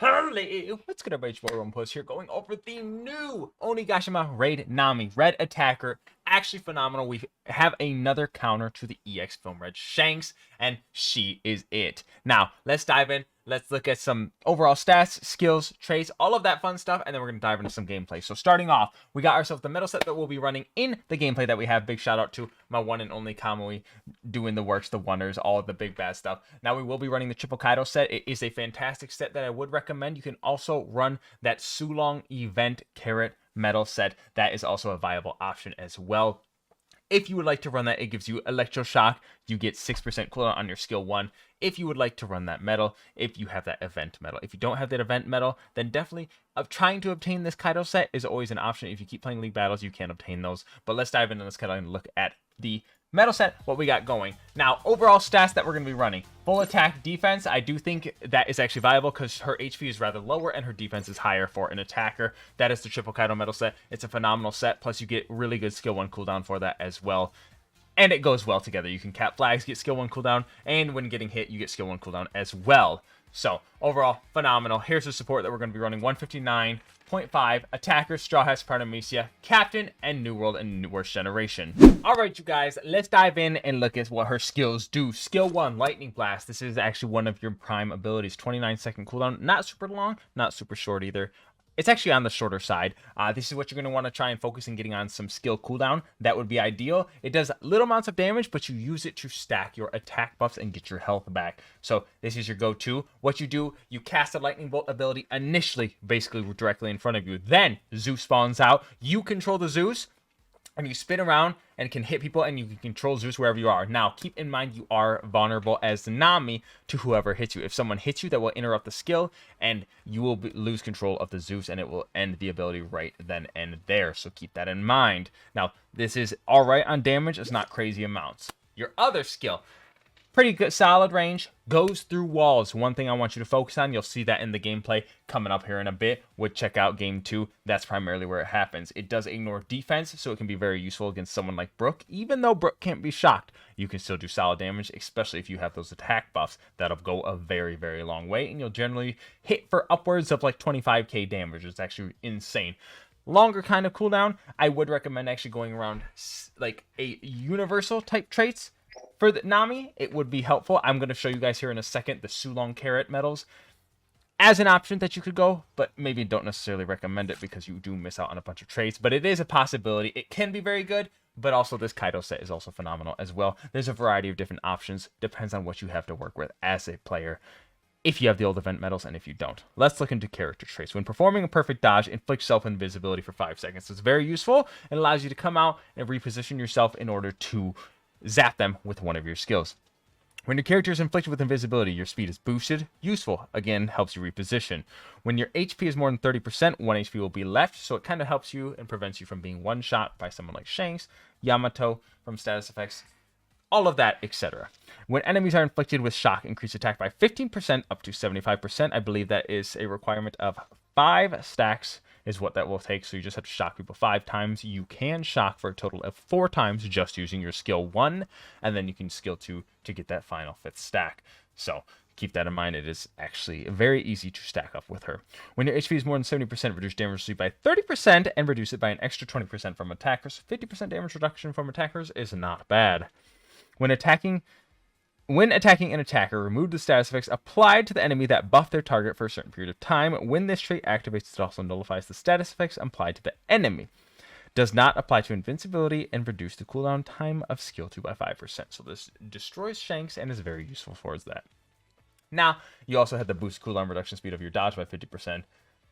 Hello, what's good everybody, it's your boy Romanpuss here, going over the new Onigashima Nami Red Attacker. Actually phenomenal. We have another counter to the EX Film Red Shanks, and she is it. Now, let's dive in. Let's look at some overall stats, skills, traits, all of that fun stuff, and then we're going to dive into some gameplay. So starting off, we got ourselves the metal set that we'll be running in the gameplay that we have. Big shout out to my one and only Kamui doing the works, the wonders, all of the big bad stuff. Now we will be running the Triple Kaido set. It is a fantastic set that I would recommend. You can also run that Sulong Event Carrot metal set. That is also a viable option as well. If you would like to run that, it gives you Electroshock. You get 6% cooldown on your skill 1. If you would like to run that metal, if you have that event metal. If you don't have that event metal, then definitely trying to obtain this Kaido set is always an option. If you keep playing League battles, you can obtain those. But let's dive into this Kaido and look at the metal set, what we got going. Now, overall stats that we're going to be running. Full attack defense, I do think that is actually viable because her HP is rather lower and her defense is higher for an attacker. That is the Triple Kaido metal set. It's a phenomenal set, plus you get really good skill 1 cooldown for that as well. And it goes well together. You can cap flags, get skill 1 cooldown, and when getting hit, you get skill 1 cooldown as well. So, overall, phenomenal. Here's the support that we're going to be running. 159.5, Attacker, Straw Hats, Paranomesia, Captain, and New World and New Worst Generation. Alright, you guys, let's dive in and look at what her skills do. Skill 1, Lightning Blast. This is actually one of your prime abilities. 29-second cooldown. Not super long, not super short either. It's actually on the shorter side. This is what you're going to want to try and focus on getting on some skill cooldown. That would be ideal. It does little amounts of damage, but you use it to stack your attack buffs and get your health back. So this is your go-to. What you do, you cast a lightning bolt ability initially, basically directly in front of you. Then Zeus spawns out. You control the Zeus, and you spin around and can hit people, and you can control Zeus wherever you are. Now, keep in mind you are vulnerable as the Nami to whoever hits you. If someone hits you, that will interrupt the skill, and you will lose control of the Zeus, and it will end the ability right then and there. So keep that in mind. Now, this is all right on damage. It's not crazy amounts. Your other skill, pretty good, solid range, goes through walls. One thing I want you to focus on, you'll see that in the gameplay coming up here in a bit. Would check out game 2. That's primarily where it happens. It does ignore defense, so it can be very useful against someone like Brook. Even though Brook can't be shocked, you can still do solid damage, especially if you have those attack buffs. That'll go a very, very long way, and you'll generally hit for upwards of like 25k damage. It's actually insane. Longer kind of cooldown, I would recommend actually going around like a universal type traits. For the Nami, it would be helpful. I'm going to show you guys here in a second the Sulong Carrot medals as an option that you could go, but maybe don't necessarily recommend it because you do miss out on a bunch of traits. But it is a possibility. It can be very good, but also this Kaido set is also phenomenal as well. There's a variety of different options. Depends on what you have to work with as a player, if you have the old event medals and if you don't. Let's look into character traits. When performing a perfect dodge, inflict self-invisibility for 5 seconds. It's very useful. It allows you to come out and reposition yourself in order to zap them with one of your skills. When your character is inflicted with invisibility, your speed is boosted. Useful. Again, helps you reposition. When your HP is more than 30%, 1 HP will be left, so it kind of helps you and prevents you from being one-shot by someone like Shanks, Yamato from status effects, all of that, etc. When enemies are inflicted with shock, increase attack by 15% up to 75%. I believe that is a requirement of 5 stacks is what that will take. So you just have to shock people 5 times. You can shock for a total of 4 times just using your skill 1, and then you can skill 2 to get that final 5th stack. So keep that in mind. It is actually very easy to stack up with her. When your HP is more than 70%, reduce damage received by 30% and reduce it by an extra 20% from attackers. 50% damage reduction from attackers is not bad. When attacking an attacker, remove the status effects applied to the enemy that buff their target for a certain period of time. When this trait activates, it also nullifies the status effects applied to the enemy. Does not apply to invincibility and reduce the cooldown time of skill 2 by 5%. So this destroys Shanks and is very useful for that. Now, you also have the boost cooldown reduction speed of your dodge by 50%.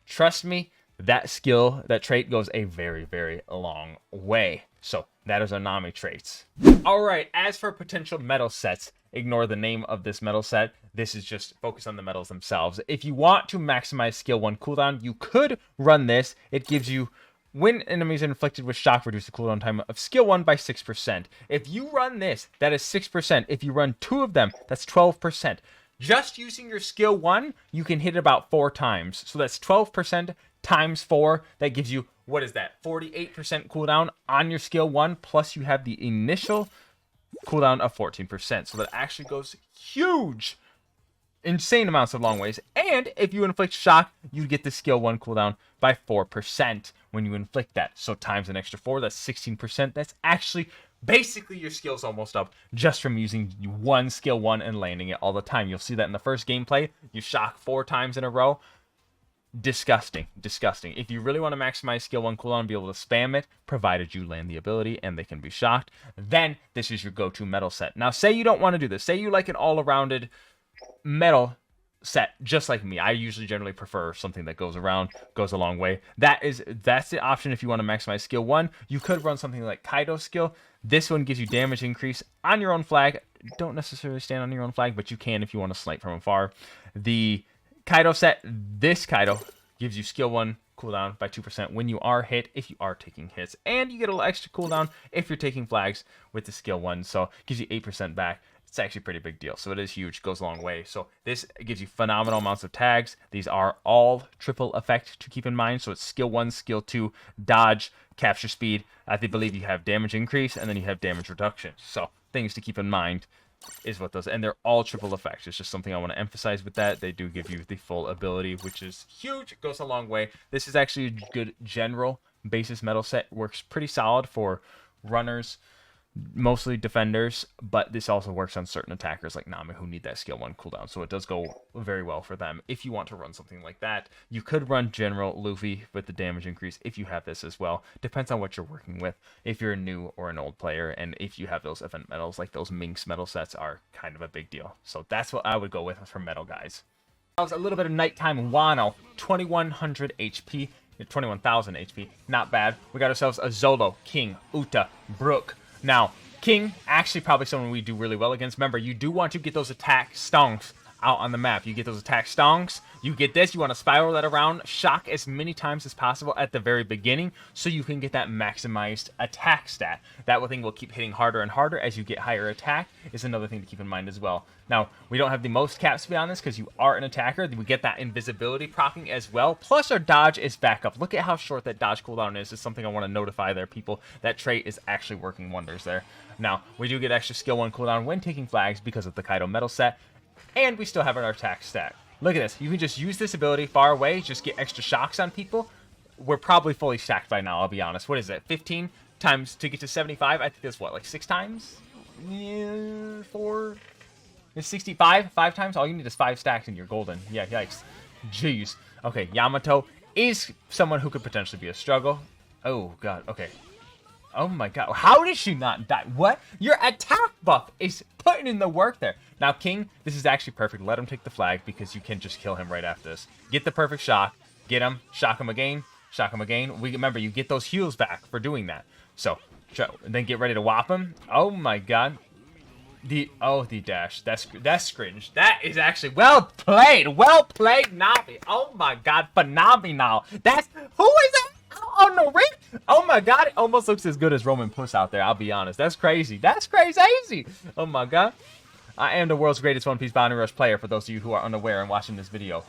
Trust me, that skill, that trait goes a very, very long way. So that is our Nami traits. All right, as for potential metal sets, ignore the name of this metal set. This is just focus on the metals themselves. If you want to maximize skill 1 cooldown, you could run this. It gives you, when enemies are inflicted with shock, reduce the cooldown time of skill 1 by 6%. If you run this, that is 6%. If you run 2 of them, that's 12%. Just using your skill 1, you can hit it about 4 times. So that's 12% times 4. That gives you, what is that, 48% cooldown on your skill 1, plus you have the initial cooldown of 14%. So that actually goes huge insane amounts of long ways. And if you inflict shock, you get the skill 1 cooldown by 4% when you inflict that. So times an extra 4, that's 16%. That's actually basically your skill's almost up just from using one skill 1 and landing it all the time. You'll see that in the first gameplay. You shock 4 times in a row. Disgusting. If you really want to maximize skill 1 cooldown and be able to spam it, provided you land the ability and they can be shocked, then this is your go-to metal set. Now, say you don't want to do this. Say you like an all-arounded metal set, just like me. I usually generally prefer something that goes around, goes a long way. That's the option if you want to maximize skill 1. You could run something like Kaido's skill. This one gives you damage increase on your own flag. Don't necessarily stand on your own flag, but you can if you want to snipe from afar. The Kaido set, this Kaido gives you skill 1 cooldown by 2% when you are hit, if you are taking hits. And you get a little extra cooldown if you're taking flags with the skill 1. So it gives you 8% back. It's actually a pretty big deal. So it is huge, goes a long way. So this gives you phenomenal amounts of tags. These are all triple effect to keep in mind. So it's skill 1, skill 2, dodge, capture speed. I believe you have damage increase, and then you have damage reduction. So things to keep in mind is what those, and they're all triple effects. It's just something I want to emphasize with that. They do give you the full ability, which is huge. It goes a long way. This is actually a good general basis metal set. Works pretty solid for runners, mostly defenders, but this also works on certain attackers like Nami who need that skill 1 cooldown. So it does go very well for them if you want to run something like that. You could run general Luffy with the damage increase if you have this as well. Depends on what you're working with, if you're a new or an old player, and if you have those event metals, like those Minx metal sets are kind of a big deal. So that's what I would go with for metal guys. That was a little bit of nighttime Wano, 2100 HP, 21,000 HP, not bad. We got ourselves a Zolo, King, Uta, Brook. Now, King, actually probably someone we do really well against. Remember, you do want to get those attack stonks out on the map. You get those attack stonks, you get this, you want to spiral that around, shock as many times as possible at the very beginning so you can get that maximized attack stat. That thing will keep hitting harder and harder as you get higher attack is another thing to keep in mind as well. Now, we don't have the most cap speed on this because you are an attacker. We get that invisibility proccing as well. Plus, our dodge is back up. Look at how short that dodge cooldown is. It's something I want to notify there, people. That trait is actually working wonders there. Now, we do get extra skill 1 cooldown when taking flags because of the Kaido metal set. And we still have our attack stack. Look at this. You can just use this ability far away, just get extra shocks on people. We're probably fully stacked by now, I'll be honest. What is it? 15 times to get to 75? I think that's what, like 6 times? Yeah, 4? It's 65? 5 times? All you need is 5 stacks and you're golden. Yeah, yikes. Jeez. Okay, Yamato is someone who could potentially be a struggle. Oh, God. Okay. Oh my god, how did she not die? What? Your attack buff is putting in the work there. Now, King, this is actually perfect. Let him take the flag because you can just kill him right after this. Get the perfect shock. Get him. Shock him again. Shock him again. Remember, you get those heals back for doing that. So, then get ready to whop him. Oh my god. The dash. That's cringe. That is actually well played. Well played, Nami. Oh my god, phenomenal. Who is that? Oh no, Rick! Oh my god, it almost looks as good as Romanpuss out there, I'll be honest. That's crazy. That's crazy! Oh my god. I am the world's greatest One Piece Bounty Rush player, for those of you who are unaware and watching this video.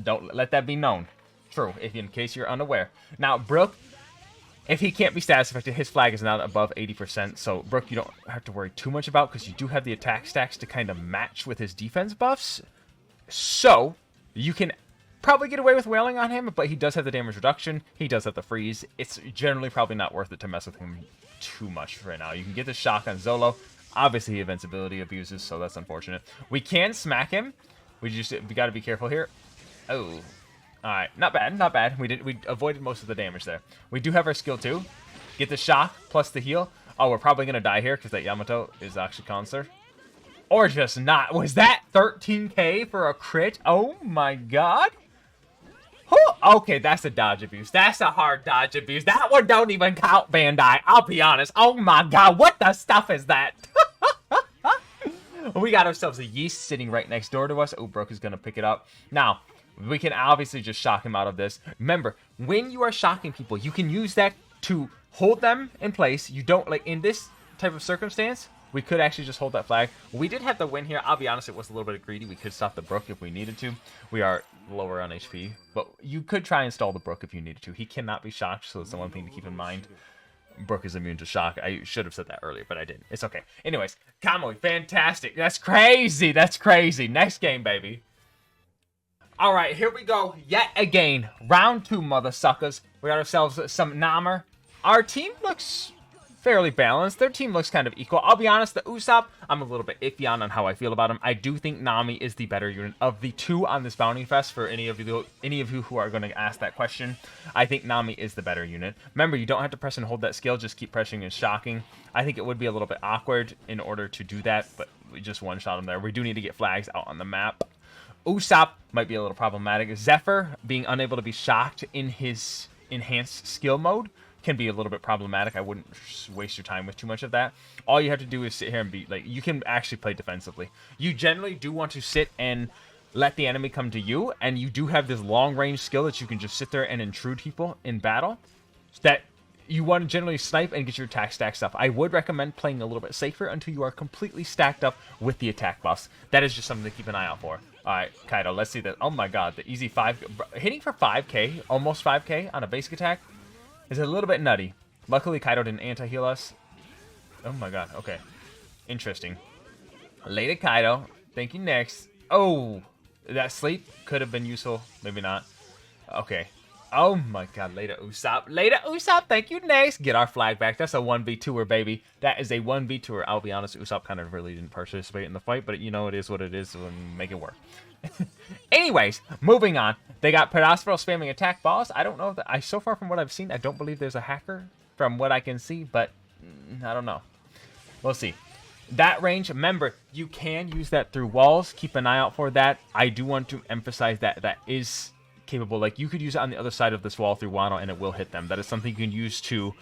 Don't let that be known. True, in case you're unaware. Now, Brook, if he can't be status affected, his flag is not above 80%, so Brook you don't have to worry too much about, because you do have the attack stacks to kind of match with his defense buffs. So, you can probably get away with wailing on him, but he does have the damage reduction. He does have the freeze. It's generally probably not worth it to mess with him too much right now. You can get the shock on Zolo. Obviously, he invincibility abuses, so that's unfortunate. We can smack him. We got to be careful here. Oh, all right, not bad, not bad. We avoided most of the damage there. We do have our skill 2. Get the shock plus the heal. Oh, we're probably gonna die here because that Yamato is actually Conser. Or just not. Was that 13k for a crit? Oh my god. Okay, that's a dodge abuse. That's a hard dodge abuse. That one don't even count, Bandai. I'll be honest. Oh my god, what the stuff is that? We got ourselves a Yeast sitting right next door to us. Oh, Brook is going to pick it up. Now, we can obviously just shock him out of this. Remember, when you are shocking people, you can use that to hold them in place. You don't, like, in this type of circumstance, we could actually just hold that flag. We did have the win here. I'll be honest, it was a little bit greedy. We could stop the Brook if we needed to. We are lower on HP, but you could try and stall the Brook if you needed to. He cannot be shocked, so that's the one thing to keep in mind. Brooke is immune to shock. I should have said that earlier, but I didn't. It's okay. Anyways, Kamui, fantastic. That's crazy. That's crazy. Next game, baby. All right, here we go. Yet again, round 2, mother suckers. We got ourselves some Namer. Our team looks fairly balanced. Their team looks kind of equal. I'll be honest, the Usopp, I'm a little bit iffy on how I feel about him. I do think Nami is the better unit of the 2 on this Bounty Fest. For any of you who are going to ask that question, I think Nami is the better unit. Remember, you don't have to press and hold that skill. Just keep pressing and shocking. I think it would be a little bit awkward in order to do that, but we just one-shot him there. We do need to get flags out on the map. Usopp might be a little problematic. Zephyr being unable to be shocked in his enhanced skill mode can be a little bit problematic. I wouldn't waste your time with too much of that. All you have to do is sit here and be like, you can actually play defensively. You generally do want to sit and let the enemy come to you, and you do have this long range skill that you can just sit there and intrude people in battle that you want to generally snipe and get your attack stacks up. I would recommend playing a little bit safer until you are completely stacked up with the attack buffs. That is just something to keep an eye out for. All right, Kaido, let's see that. Oh my god, the easy 5, hitting for 5k, almost 5k on a basic attack is a little bit nutty. Luckily, Kaido didn't anti-heal us. Oh my god, okay. Interesting. Later, Kaido. Thank you, next. Oh, that sleep could have been useful. Maybe not. Okay. Oh my god, later, Usopp. Later, Usopp, thank you, next. Get our flag back. That's a 1v2er, baby. That is a 1v2er. I'll be honest, Usopp kind of really didn't participate in the fight, but you know, it is what it is, so make it work. Anyways, moving on. They got Perospero spamming attack balls. I don't know that so far from what I've seen, I don't believe there's a hacker from what I can see, but I don't know. We'll see. That range, remember, you can use that through walls. Keep an eye out for that. I do want to emphasize that that is capable. Like, you could use it on the other side of this wall through Wano and it will hit them. That is something you can use to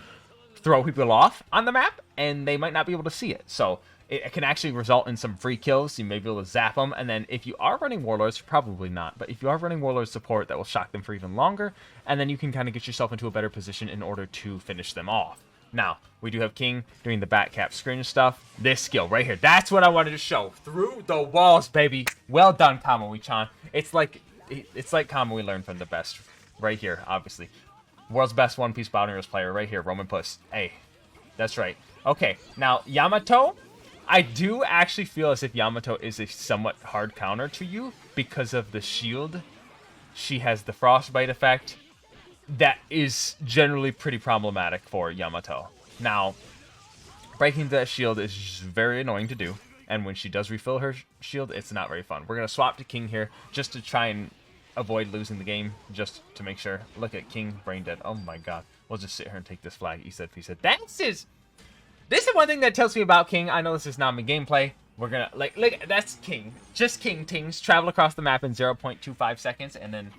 throw people off on the map and they might not be able to see it. So it can actually result in some free kills. You may be able to zap them, and then if you are running Warlords, probably not, but if you are running Warlords support, that will shock them for even longer, and then you can kind of get yourself into a better position in order to finish them off. Now, we do have King doing the back cap screen stuff. This skill right here, that's what I wanted to show. Through the walls, baby. Well done, Kamui-chan. It's like Kamui learned from the best. Right here, obviously. World's best One Piece Bounty Rush player right here, Romanpuss. Hey, that's right. Okay, now Yamato, I do actually feel as if Yamato is a somewhat hard counter to you because of the shield. She has the frostbite effect. That is generally pretty problematic for Yamato. Now, breaking that shield is just very annoying to do. And when she does refill her shield, it's not very fun. We're going to swap to King here just to try and avoid losing the game, just to make sure. Look at King, brain dead. Oh my god. We'll just sit here and take this flag. He said. This is one thing that tells me about King. I know this is Nami gameplay. We're gonna, look, that's King. Just King Tings. Travel across the map in 0.25 seconds, and then...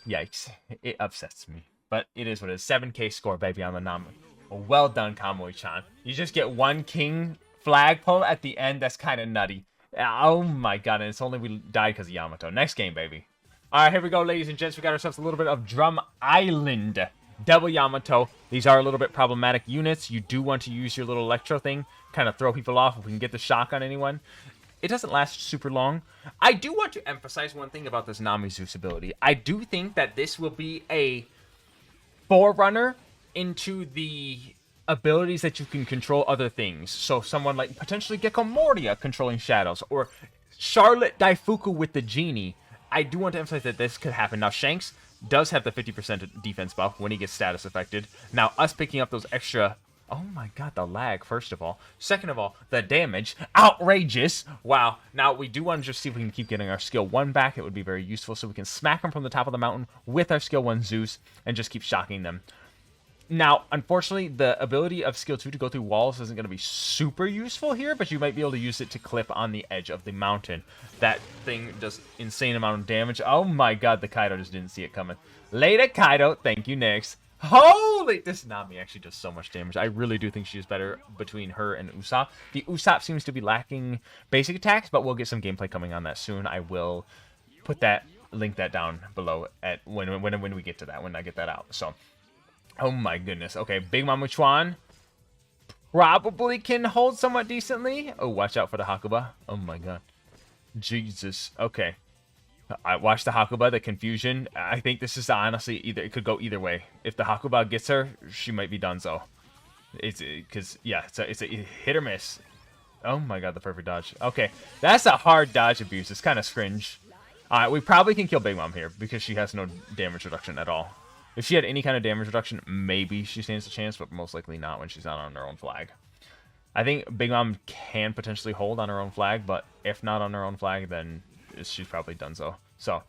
Yikes. It upsets me. But it is what it is. 7k score, baby, on the Nami. Well done, Kamui-chan. You just get one King flagpole at the end. That's kind of nutty. Oh my god, and it's only we died because of Yamato. Next game, baby. Alright, here we go, ladies and gents. We got ourselves a little bit of Drum Island. Double Yamato. These are a little bit problematic units. You do want to use your little electro thing. Kind of throw people off if we can get the shock on anyone. It doesn't last super long. I do want to emphasize one thing about this Nami Zeus ability. I do think that this will be a forerunner into the abilities that you can control other things. So someone like potentially Gecko Mordia controlling shadows, or Charlotte Daifuku with the genie. I do want to emphasize that this could happen. Now, Shanks does have the 50% defense buff when he gets status affected. Now, us picking up those extra... Oh my god, the lag, first of all. Second of all, the damage. Outrageous. Wow. Now, we do want to just see if we can keep getting our skill 1 back. It would be very useful, so we can smack them from the top of the mountain with our skill 1 Zeus and just keep shocking them. Now, unfortunately, the ability of skill 2 to go through walls isn't going to be super useful here, but you might be able to use it to clip on the edge of the mountain. That thing does insane amount of damage. Oh my god, the Kaido just didn't see it coming. Later, Kaido. Thank you, next. Holy, this Nami actually does so much damage. I really do think she's better between her and Usopp. The Usopp seems to be lacking basic attacks, but we'll get some gameplay coming on that soon. I will put that, link that down below at when we get to that, when I get that out. So, oh my goodness. Okay, Big Mama Chuan probably can hold somewhat decently. Oh, watch out for the Hakuba. Oh my god. Jesus. Okay. I watched the Hakuba, the confusion. I think this is honestly it could go either way. If the Hakuba gets her, she might be done so. It's because yeah, it's a hit or miss. Oh my god, the perfect dodge. Okay, that's a hard dodge abuse. It's kind of cringe. Alright, we probably can kill Big Mom here because she has no damage reduction at all. If she had any kind of damage reduction, maybe she stands a chance, but most likely not when she's not on her own flag. I think Big Mom can potentially hold on her own flag, but if not on her own flag, then she's probably done so. So,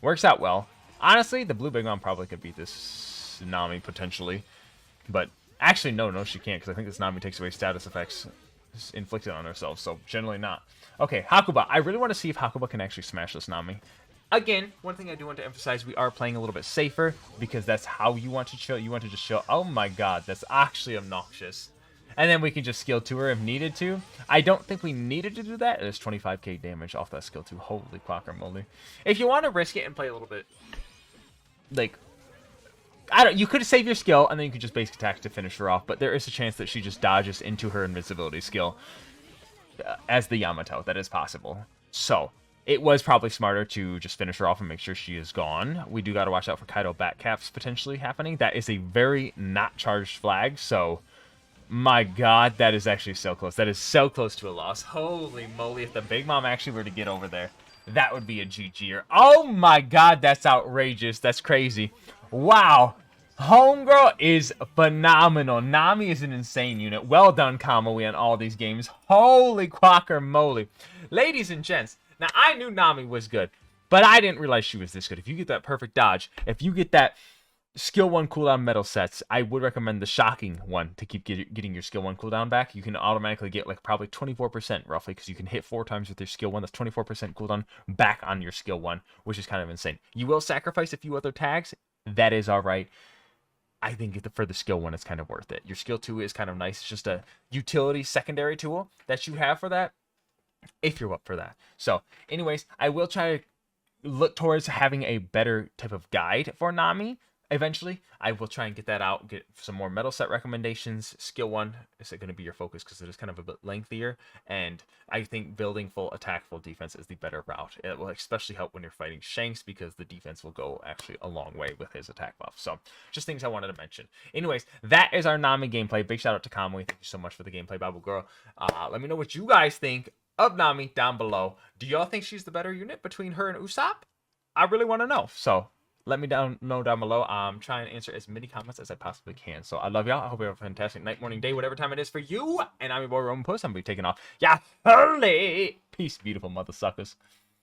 works out well. Honestly, the blue Big Mom probably could beat this Nami potentially. But actually, no, she can't, because I think this Nami takes away status effects inflicted on herself, so generally not. Okay, Hakuba. I really want to see if Hakuba can actually smash this Nami. Again, one thing I do want to emphasize, we are playing a little bit safer, because that's how you want to chill. You want to just chill. Oh my god, that's actually obnoxious. And then we can just skill 2 her if needed to. I don't think we needed to do that. There's 25k damage off that skill 2. Holy guacamole. If you want to risk it and play a little bit, like, you could save your skill, and then you could just basic attack to finish her off, but there is a chance that she just dodges into her invincibility skill as the Yamato. That is possible. So, it was probably smarter to just finish her off and make sure she is gone. We do got to watch out for Kaido back caps potentially happening. That is a very not charged flag, so my god, that is actually so close. That is so close to a loss. Holy moly, if the Big Mom actually were to get over there, that would be a GG-er. Oh my god, that's outrageous. That's crazy. Wow. Homegirl is phenomenal. Nami is an insane unit. Well done, Kamui, on all these games. Holy guacamole. Ladies and gents, now I knew Nami was good, but I didn't realize she was this good. If you get that perfect dodge, if you get that skill 1 cooldown medal sets, I would recommend the shocking one to keep getting your skill 1 cooldown back. You can automatically get like probably 24% roughly, because you can hit 4 times with your skill 1. That's 24% cooldown back on your skill 1, which is kind of insane. You will sacrifice a few other tags. That is alright. I think for the skill 1, it's kind of worth it. Your skill 2 is kind of nice. It's just a utility secondary tool that you have for that, if you're up for that. So, anyways, I will try to look towards having a better type of guide for Nami. Eventually, I will try and get that out, get some more medal set recommendations. Skill 1 is going to be your focus because it is kind of a bit lengthier, and I think building full attack, full defense is the better route. It will especially help when you're fighting Shanks, because the defense will go actually a long way with his attack buff. So, just things I wanted to mention. Anyways, that is our Nami gameplay. Big shout out to Kamui. Thank you so much for the gameplay, Babu Girl. Let me know what you guys think of Nami down below. Do y'all think she's the better unit between her and Usopp? I really want to know. So, let me know down below. I'm trying to answer as many comments as I possibly can. So I love y'all. I hope you have a fantastic night, morning, day, whatever time it is for you. And I'm your boy Romanpuss. I'm going to be taking off. Yeah, holy. Peace, beautiful mother suckers.